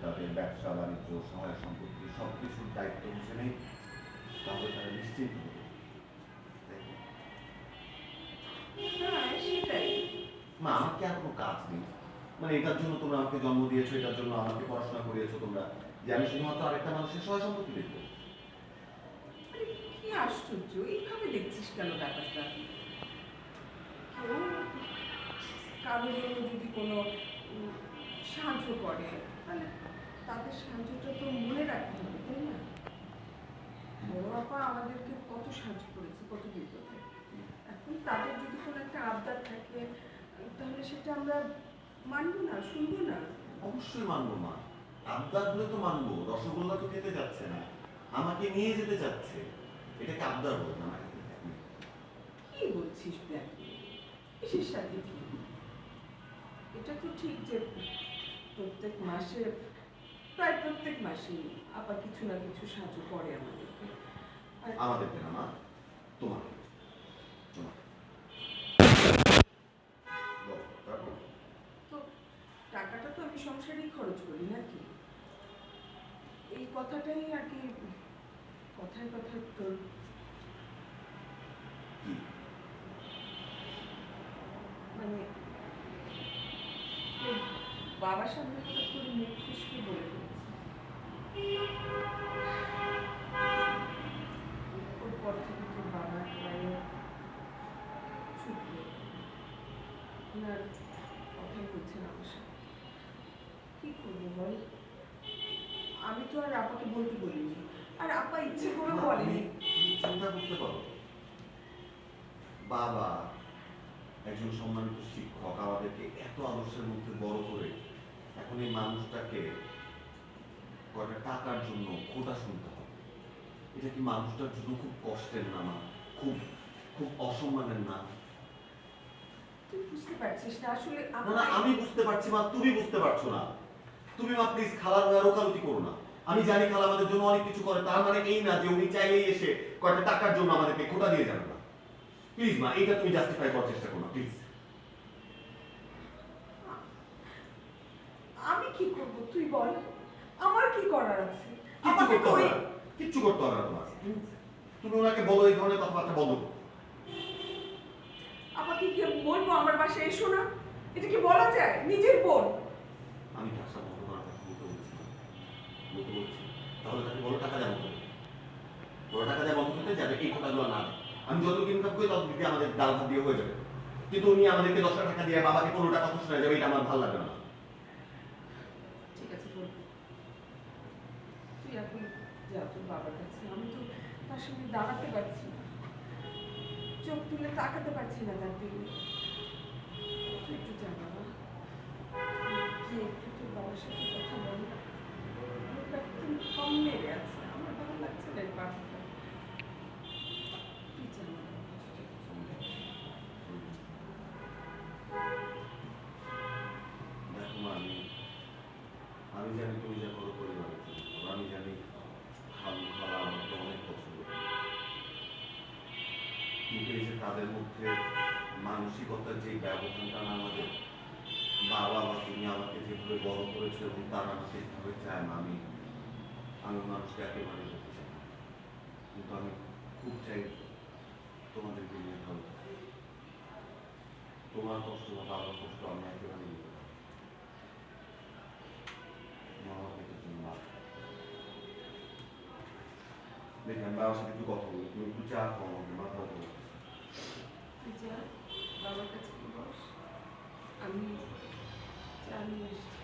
তাদের ব্যবসা বাণিজ্য সহায় সম্পত্তি সব কিছুর দায়িত্ব বুঝে নেই, তাহলে তারা নিশ্চিন্ত হবে। হ্যাঁ সেটাই। মা, আমার কি আর কোনো কাজ নেই? মানে এটার জন্য তোমরা আমাকে জন্ম দিয়েছো, এটার জন্য আমাকে পড়াশোনা করিয়েছো তোমরা, যে আমি শুধুমাত্র আরেকটা মানুষের সহায় সম্পত্তি দেখবো? আরে কি আশ্চর্য, এইভাবে দেখছিস কেন ব্যাপারটা? কেউ কারো জন্য যদি কোনো উম, সাহায্য করে, তাহলে তাদের সাহায্যটা তো মনে রাখতে হবে, তাই না? বড় আপা আমাদেরকে কত সাহায্য করেছে কত বিপদে। এখন তাদের যদি কোনো একটা আবদার থাকে, তাহলে সেটা আমরা মানবো না, শুনবো না? অবশ্যই মানবো মা, আবদার হলে তো মানবো। রসগোল্লা তো খেতে যাচ্ছে না, আমাকে নিয়ে যেতে চাচ্ছে, এটাকে আবদার বল না? কি বলছিস দেখ, কিসের সাথে কি? এটা তো ঠিক যে প্রত্যেক মাসে, প্রায় প্রত্যেক মাসেই আপা কিছু না কিছু সাহায্য করে আমাদেরকে। আর আমাদেরকে না মা, তোমাকে। তোমাকে বলো, তারপর? তো টাকাটা তো আমি সংসারেই খরচ করি নাকি? এই কথাটাই আর কি, কথায় কথায় তোর কি? মানে তোর বাবার সামনে হঠাৎ করে মুখ ফিসকে বলে ফেলেছি। ওর পর থেকে তোর বাবা একেবারে ছুটলো, ওনার কথাই বলছে না আমার সাথে। কি করবো বল? আমি তো আর আপাকে বলতে বলিনি, আর আপা ইচ্ছে করে মা, বলেনি। তুমি চিন্তা করতে পারো, বাবা একজন সম্মানিত শিক্ষক, আমাদেরকে এত আদর্শের মধ্যে বড় করে, এখন এই মানুষটাকে কয়টা টাকার জন্য খোটা শুনতে হবে? এটা কি মানুষটার জন্য খুব কষ্টের না মা? খুব খুব অসম্মানের না? তুই বুঝতে পারছিস না আসলে না না, আমি বুঝতে পারছি মা, তুমি বুঝতে পারছো না। তুমি মা প্লিজ খালার হয়ে ওকালতি করো না। আমি জানি খালা আমাদের জন্য অনেক কিছু করে, তার মানে এই না যে উনি চাইলেই এসে কয়টা টাকার জন্য আমাদেরকে খোটা দিয়ে যাবে না। প্লিজ মা, এটা তুমি জাস্টিফাই করার চেষ্টা করো না প্লিজ। আমি কি করব তুই বল, আমার কি করার আছে? কিচ্ছু আমাকে করতে তো হবে ওই না, কিচ্ছু করতে হবে না তোমার। তুমি ওনাকে বলো এই ধরনের কথাবার্তা বন্ধ করো। আমাকে কি বলবো আমার বাসায় এসো না? এটা কি বলা যায়? নিজের বোন। আমি টাকা বন্ধ করার কথা বলতে বলছি না। বলতে বলছি তাহলে তাকে বলো টাকা দেওয়া বন্ধ করতে। বড় টাকা দেওয়া বন্ধ করতে যাবে এই কথাগুলো না দেয়। আমি যত ইনকাম করি তত দিতে আমাদের ডাল ভাত দিয়ে হয়ে যাবে, কিন্তু উনি আমাদেরকে 10টা টাকা দিয়ে বাবাকে 15টা কথা শোনা যাবে, এটা আমার ভালো লাগবে না। ঠিক আছে বলবো, তুই এখন যা তোর বাবার কাছে। আমি তো তার সামনে দাঁড়াতে পারছি না, চোখ তুলে তাকাতে পারছি না তার দিকে। তুই একটু যা বাবা, যে একটু তোর বাবার সাথে কথা বল। মুখটা একদম থম মেরে আছে, আমার ভালো লাগছে না এই পাখিটা। তুই যা বাবা। দেখো মা, আমি জানি তুমি যা করো পরিবারের জন্য করো। আমি জানি খালু খালা আমাকে অনেক পছন্দ করে, কিন্তু এই যে তাদের মধ্যে মানসিকতার যে ব্যবধানটা না আমাদের, বাবা বা তুমি আমাকে যেভাবে বড় করেছো এবং তারা আমাকে যেভাবে চায় না, আমি মানুষকে একেবারে করতে চাই না। কিন্তু আমি খুব চাই তোমাদেরকে নিয়ে ভালো থাকি। তোমার কষ্ট বা বাবার কষ্ট আমি একেবারে নিতে পারি না। আমাকে এটার জন্য মাফ করো। দেখি আমি বাবার সাথে একটু কথা বলি, তুমি একটু চা খাও, আমাকে মাথা ব্যথা করতেছে। তুই যা বাবার কাছে বস, আমি চা নিয়ে এসছি।